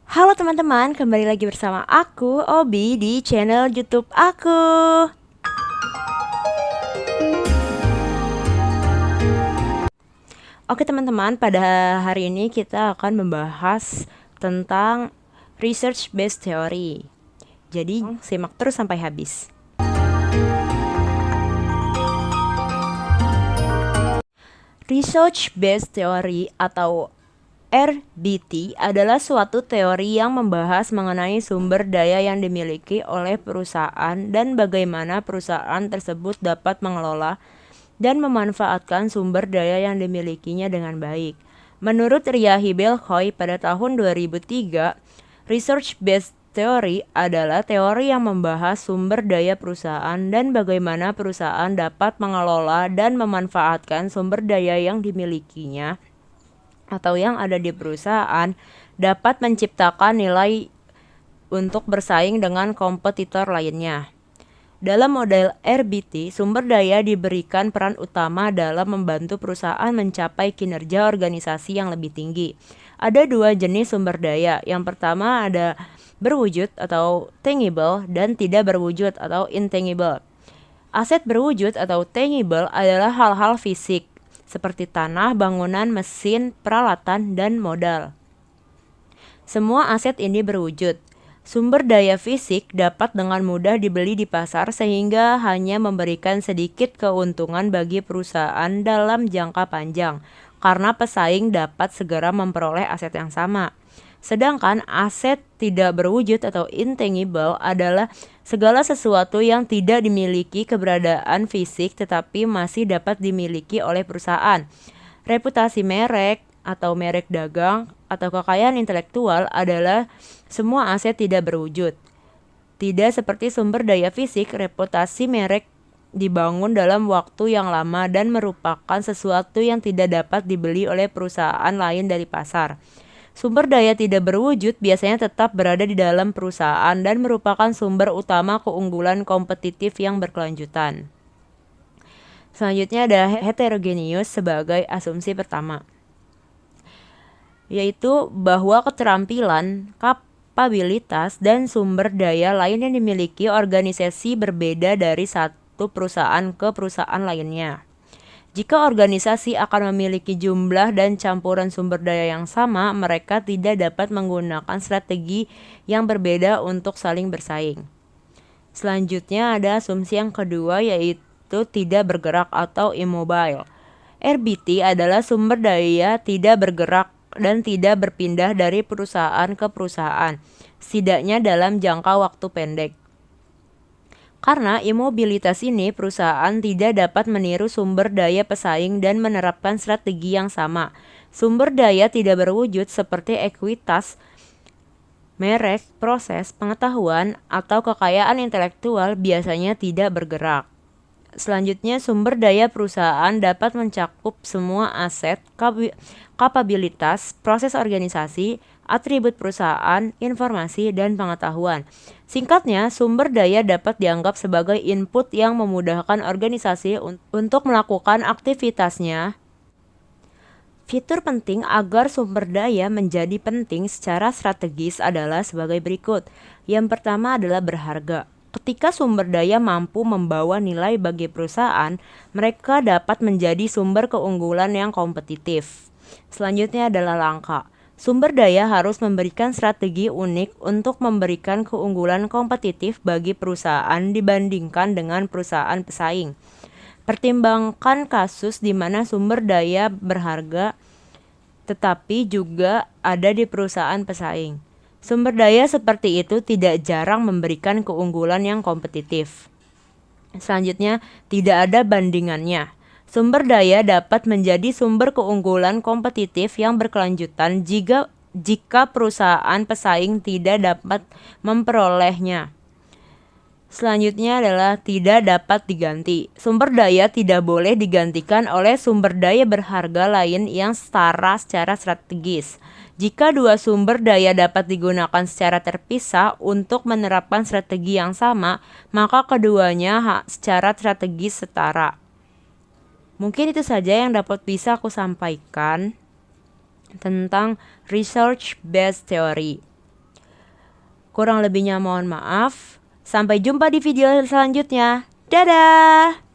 Halo teman-teman, kembali lagi bersama aku, Obi, di channel YouTube aku. Oke teman-teman, pada hari ini kita akan membahas tentang research based theory. Jadi, simak terus sampai habis. Research based theory atau RBT adalah suatu teori yang membahas mengenai sumber daya yang dimiliki oleh perusahaan dan bagaimana perusahaan tersebut dapat mengelola dan memanfaatkan sumber daya yang dimilikinya dengan baik. Menurut Riahi Belkhoy pada tahun 2003, research-based theory adalah teori yang membahas sumber daya perusahaan dan bagaimana perusahaan dapat mengelola dan memanfaatkan sumber daya yang dimilikinya atau yang ada di perusahaan dapat menciptakan nilai untuk bersaing dengan kompetitor lainnya. Dalam model RBT, sumber daya diberikan peran utama dalam membantu perusahaan mencapai kinerja organisasi yang lebih tinggi. Ada dua jenis sumber daya. Yang pertama ada berwujud atau tangible dan tidak berwujud atau intangible. Aset berwujud atau tangible adalah hal-hal fisik seperti tanah, bangunan, mesin, peralatan, dan modal. Semua aset ini berwujud. Sumber daya fisik dapat dengan mudah dibeli di pasar sehingga hanya memberikan sedikit keuntungan bagi perusahaan dalam jangka panjang karena pesaing dapat segera memperoleh aset yang sama. Sedangkan aset tidak berwujud atau intangible adalah segala sesuatu yang tidak dimiliki keberadaan fisik tetapi masih dapat dimiliki oleh perusahaan. Reputasi merek atau merek dagang atau kekayaan intelektual adalah semua aset tidak berwujud. Tidak seperti sumber daya fisik, reputasi merek dibangun dalam waktu yang lama dan merupakan sesuatu yang tidak dapat dibeli oleh perusahaan lain dari pasar. Sumber daya tidak berwujud biasanya tetap berada di dalam perusahaan dan merupakan sumber utama keunggulan kompetitif yang berkelanjutan. Selanjutnya ada heterogeneous sebagai asumsi pertama, yaitu bahwa keterampilan, kapabilitas, dan sumber daya lain yang dimiliki organisasi berbeda dari satu perusahaan ke perusahaan lainnya. Jika organisasi akan memiliki jumlah dan campuran sumber daya yang sama, mereka tidak dapat menggunakan strategi yang berbeda untuk saling bersaing. Selanjutnya ada asumsi yang kedua, yaitu tidak bergerak atau immobile. RBT adalah sumber daya tidak bergerak dan tidak berpindah dari perusahaan ke perusahaan, setidaknya dalam jangka waktu pendek. Karena imobilitas ini, perusahaan tidak dapat meniru sumber daya pesaing dan menerapkan strategi yang sama. Sumber daya tidak berwujud seperti ekuitas, merek, proses, pengetahuan, atau kekayaan intelektual biasanya tidak bergerak. Selanjutnya, sumber daya perusahaan dapat mencakup semua aset, kapabilitas, proses organisasi, atribut perusahaan, informasi, dan pengetahuan. Singkatnya, sumber daya dapat dianggap sebagai input yang memudahkan organisasi untuk melakukan aktivitasnya. Fitur penting agar sumber daya menjadi penting secara strategis adalah sebagai berikut. Yang pertama adalah berharga. Ketika sumber daya mampu membawa nilai bagi perusahaan, mereka dapat menjadi sumber keunggulan yang kompetitif. Selanjutnya adalah langka. Sumber daya harus memberikan strategi unik untuk memberikan keunggulan kompetitif bagi perusahaan dibandingkan dengan perusahaan pesaing. Pertimbangkan kasus di mana sumber daya berharga tetapi juga ada di perusahaan pesaing. Sumber daya seperti itu tidak jarang memberikan keunggulan yang kompetitif. Selanjutnya, tidak ada bandingannya. Sumber daya dapat menjadi sumber keunggulan kompetitif yang berkelanjutan jika perusahaan pesaing tidak dapat memperolehnya. Selanjutnya adalah tidak dapat diganti. Sumber daya tidak boleh digantikan oleh sumber daya berharga lain yang setara secara strategis. Jika dua sumber daya dapat digunakan secara terpisah untuk menerapkan strategi yang sama, maka keduanya secara strategis setara. Mungkin itu saja yang dapat bisa aku sampaikan tentang research based theory. Kurang lebihnya mohon maaf. Sampai jumpa di video selanjutnya. Dadah!